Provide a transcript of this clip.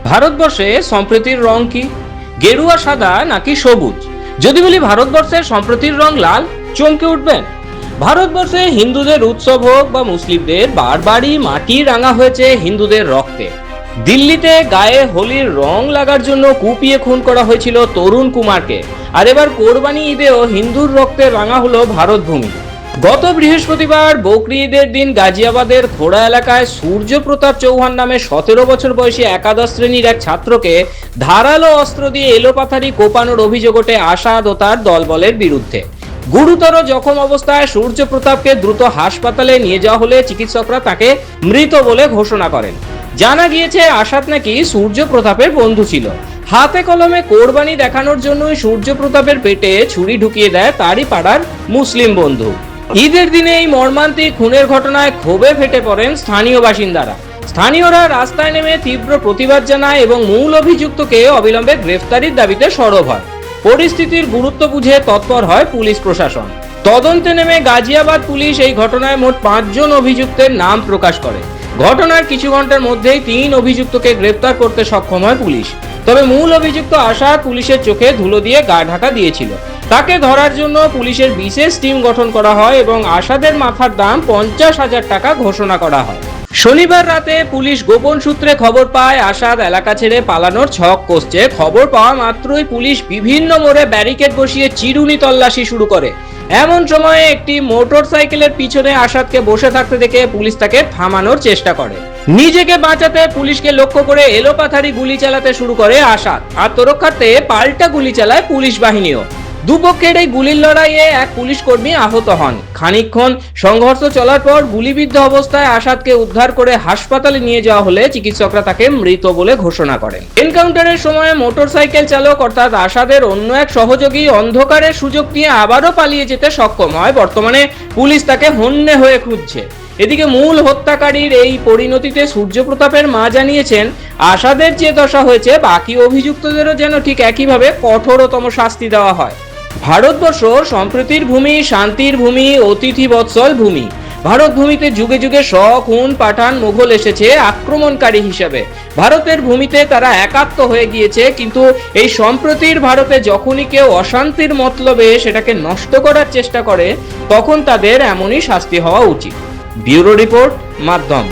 ভারতবর্ষে সম্প্রীতির রং কি? গেরুয়া, সাদা নাকি সবুজ? যদি বলি ভারতবর্ষের সম্প্রীতির রং লাল, চমকে উঠবেন। ভারতবর্ষে হিন্দুদের উৎসব হোক বা মুসলিমদের, বারবারই মাটি রাঙা হয়েছে হিন্দুদের রক্তে। দিল্লিতে গায়ে হোলির রং লাগার জন্য কুপিয়ে খুন করা হয়েছিল তরুণ কুমারকে। আর এবার কোরবানি ঈদেও হিন্দুর রক্তে রাঙা হলো ভারত ভূমি। গত বৃহস্পতিবার বকরি ঈদের দিন গাজিয়াবাদের খোড়া এলাকায় সূর্য প্রতাপ চৌহান নামে 17 বছর বয়সী একাদশ শ্রেণীর এক ছাত্রকে ধারালো অস্ত্র দিয়ে এলোপাথারি কোপানোর অভিযোগ ওঠে আসাদ ও তার দলবলের বিরুদ্ধে। গুরুতর জখম অবস্থায় সূর্য প্রতাপকে দ্রুত হাসপাতালে নিয়ে যাওয়া হলে চিকিৎসকরা তাকে মৃত বলে ঘোষণা করেন। জানা গিয়েছে আসাদ নাকি সূর্য প্রতাপের বন্ধু ছিল। হাতে কলমে কোরবানি দেখানোর জন্যই সূর্য প্রতাপের পেটে ছুরি ঢুকিয়ে দেয় তারই পাড়ার মুসলিম বন্ধু। ঈদের দিনে এই মর্মান্তিক খুনের ঘটনায় ক্ষোভে ফেটে পড়েন স্থানীয় বাসিন্দারা। স্থানীয়রা রাস্তায় নেমে তীব্র প্রতিবাদ জানায় এবং মূল অভিযুক্তকে অবিলম্বে গ্রেফতারির দাবিতে সরব হয়। পরিস্থিতির গুরুত্ব বুঝে তৎপর হয় পুলিশ প্রশাসন। তদন্তে নেমে গাজিয়াবাদ পুলিশ এই ঘটনায় মোট 5 জন অভিযুক্তের নাম প্রকাশ করে। ঘটনার কিছু ঘন্টার মধ্যেই 3 অভিযুক্তকে গ্রেফতার করতে সক্ষম হয় পুলিশ। তবে মূল অভিযুক্ত আসাদ পুলিশের চোখে ধুলো দিয়ে গা ঢাকা দিয়েছিল। তাকে ধরার জন্য পুলিশের বিশেষ টিম গঠন করা হয় এবং আসাদের মাথার দাম 50,000 টাকা ঘোষণা করা হয়। শনিবার রাতে পুলিশ গোপন সূত্রে খবর পায় আসাদ এলাকা ছেড়ে পালানোর ছক কষছে। খবর পাওয়া মাত্রই পুলিশ বিভিন্ন মোড়ে ব্যারিকেড বসিয়ে চিরুনি তল্লাশি শুরু করে। এমন সময়ে একটি মোটর সাইকেলের পিছনে আসাদকে বসে থাকতে দেখে পুলিশ তাকে থামানোর চেষ্টা করে। নিজেকে বাঁচাতে পুলিশকে লক্ষ্য করে এলোপাথারি গুলি চালাতে শুরু করে আসাদ। আত্মরক্ষার্থে পাল্টা গুলি চালায় পুলিশ বাহিনীও। দুপক্ষের এই গুলির লড়াইয়ে এক পুলিশ কর্মী আহত হন। খানিকক্ষণ সংঘর্ষ চলার পর গুলিবিদ্ধ অবস্থায় আসাদকে উদ্ধার করে হাসপাতালে নিয়ে যাওয়া হলে চিকিৎসকরা তাকে মৃত বলে ঘোষণা করেন। এনকাউন্টারের সময় মোটরসাইকেল চালক অর্থাৎ আসাদের অন্য এক সহযোগী অন্ধকারের সুযোগ নিয়ে আবারও পালিয়ে যেতে সক্ষম হয়। বর্তমানে পুলিশ তাকে হন্যে হয়ে খুঁজছে। এদিকে মূল হত্যাকারীর এই পরিণতিতে সূর্য প্রতাপের মা জানিয়েছেন, আসাদের যে দশা হয়েছে বাকি অভিযুক্তদেরও যেন ঠিক একইভাবে কঠোরতম শাস্তি দেওয়া হয়। ভারতবর্ষ সম্প্রীতির ভূমি, শান্তির ভূমি, অতিথি বৎসল ভূমি। ভারত ভূমিতে যুগে যুগে শক, হুন, পাঠান, মুঘল এসেছে আক্রমণকারী হিসেবে। ভারতের ভূমিতে তারা একাত্ম হয়ে গিয়েছে, কিন্তু এই সম্প্রতির ভারতে যখনই কেউ অশান্তির মতলবে সেটাকে নষ্ট করার চেষ্টা করে তখন তাদের এমনই শাস্তি হওয়া উচিত। ব্যুরো রিপোর্ট, মাধ্যম।